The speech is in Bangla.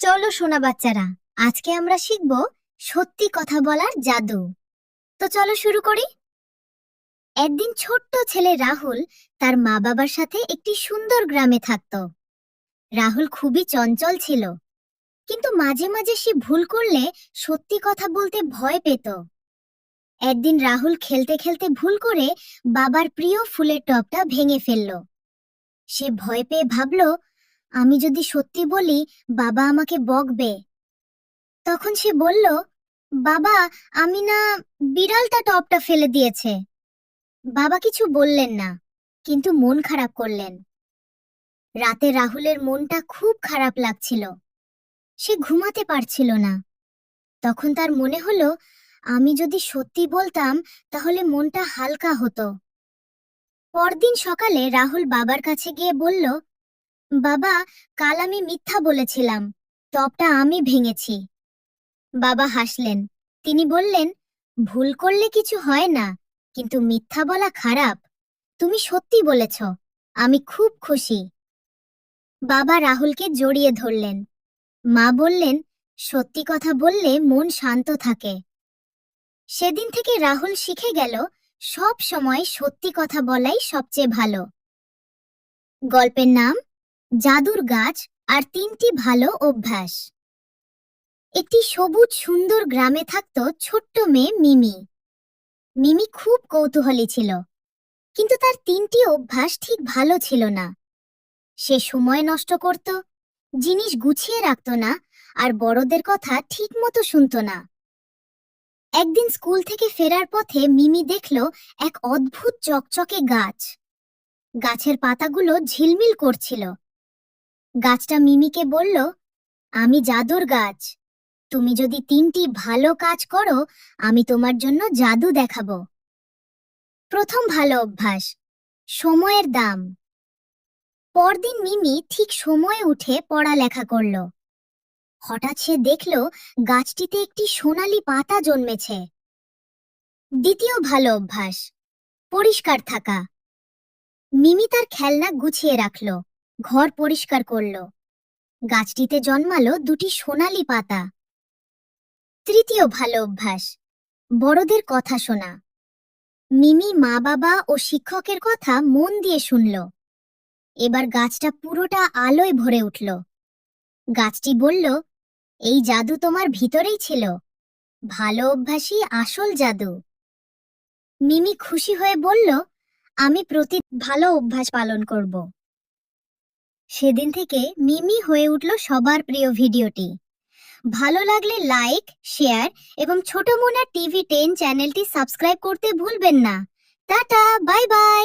চলো সোনা বাচ্চারা, আজকে আমরা শিখব সত্যি কথা বলার জাদু। তো চলো শুরু করি। একদিন ছোট্ট ছেলে রাহুল তার মা বাবার সাথে একটি সুন্দর গ্রামে থাকত। রাহুল খুবই চঞ্চল ছিল, কিন্তু মাঝে মাঝে সে ভুল করলে সত্যি কথা বলতে ভয় পেত। একদিন রাহুল খেলতে খেলতে ভুল করে বাবার প্রিয় ফুলের টবটা ভেঙে ফেলল। সে ভয় পেয়ে ভাবল, আমি যদি সত্যি বলি বাবা আমাকে বকবে। তখন সে বলল, বাবা, আমি না, বিড়ালটা টবটা ফেলে দিয়েছে। বাবা কিছু বললেন না, কিন্তু মন খারাপ করলেন। রাতে রাহুলের মনটা খুব খারাপ লাগছিল। সে ঘুমাতে পারছিল না। তখন তার মনে হলো, আমি যদি সত্যি বলতাম তাহলে মনটা হালকা হতো। পরদিন সকালে রাহুল বাবার কাছে গিয়ে বলল, বাবা, কাল আমি মিথ্যা বলেছিলাম, টবটা আমি ভেঙেছি। বাবা হাসলেন। তিনি বললেন, ভুল করলে কিছু হয় না, কিন্তু মিথ্যা বলা খারাপ। তুমি সত্যি বলেছ, আমি খুব খুশি। বাবা রাহুলকে জড়িয়ে ধরলেন। মা বললেন, সত্যি কথা বললে মন শান্ত থাকে। সেদিন থেকে রাহুল শিখে গেল, সব সময় সত্যি কথা বলাই সবচেয়ে ভালো। গল্পের নাম জাদুর গাছ আর তিনটি ভালো অভ্যাস। একটি সবুজ সুন্দর গ্রামে থাকত ছোট্ট মেয়ে মিমি। মিমি খুব কৌতূহলী ছিল, কিন্তু তার তিনটি অভ্যাস ঠিক ভালো ছিল না। সে সময় নষ্ট করত, জিনিস গুছিয়ে রাখত না, আর বড়দের কথা ঠিকমতো শুনত না। একদিন স্কুল থেকে ফেরার পথে মিমি দেখল এক অদ্ভুত চকচকে গাছ। গাছের পাতাগুলো ঝিলমিল করছিল। গাছটা মিমিকে বলল, আমি জাদুর গাছ। তুমি যদি তিনটি ভালো কাজ করো, আমি তোমার জন্য জাদু দেখাবো। প্রথম ভালো অভ্যাস, সময়ের দাম। পরদিন মিমি ঠিক সময়ে উঠে পড়ালেখা করল। হঠাৎ সে দেখল গাছটিতে একটি সোনালী পাতা জন্মেছে। দ্বিতীয় ভালো অভ্যাস, পরিষ্কার থাকা। মিমি তার খেলনা গুছিয়ে রাখল, ঘর পরিষ্কার করল। গাছটিতে জন্মালো দুটি সোনালী পাতা। তৃতীয় ভালো অভ্যাস, বড়দের কথা শোনা। মিমি মা বাবা ও শিক্ষকের কথা মন দিয়ে শুনল। এবার গাছটা পুরোটা আলোয় ভরে উঠল। গাছটি বলল, এই জাদু তোমার ভিতরেই ছিল, ভালো অভ্যাসই আসল জাদু। মিমি খুশি হয়ে বলল, আমি প্রতি ভালো অভ্যাস পালন করব। সেদিন থেকে মিমি হয়ে উঠল সবার প্রিয় ভিডিওটি। ভালো লাগলে লাইক, শেয়ার এবং ছোট মনের টিভি 10 চ্যানেলটি সাবস্ক্রাইব করতে ভুলবেন না। Tata, bye bye.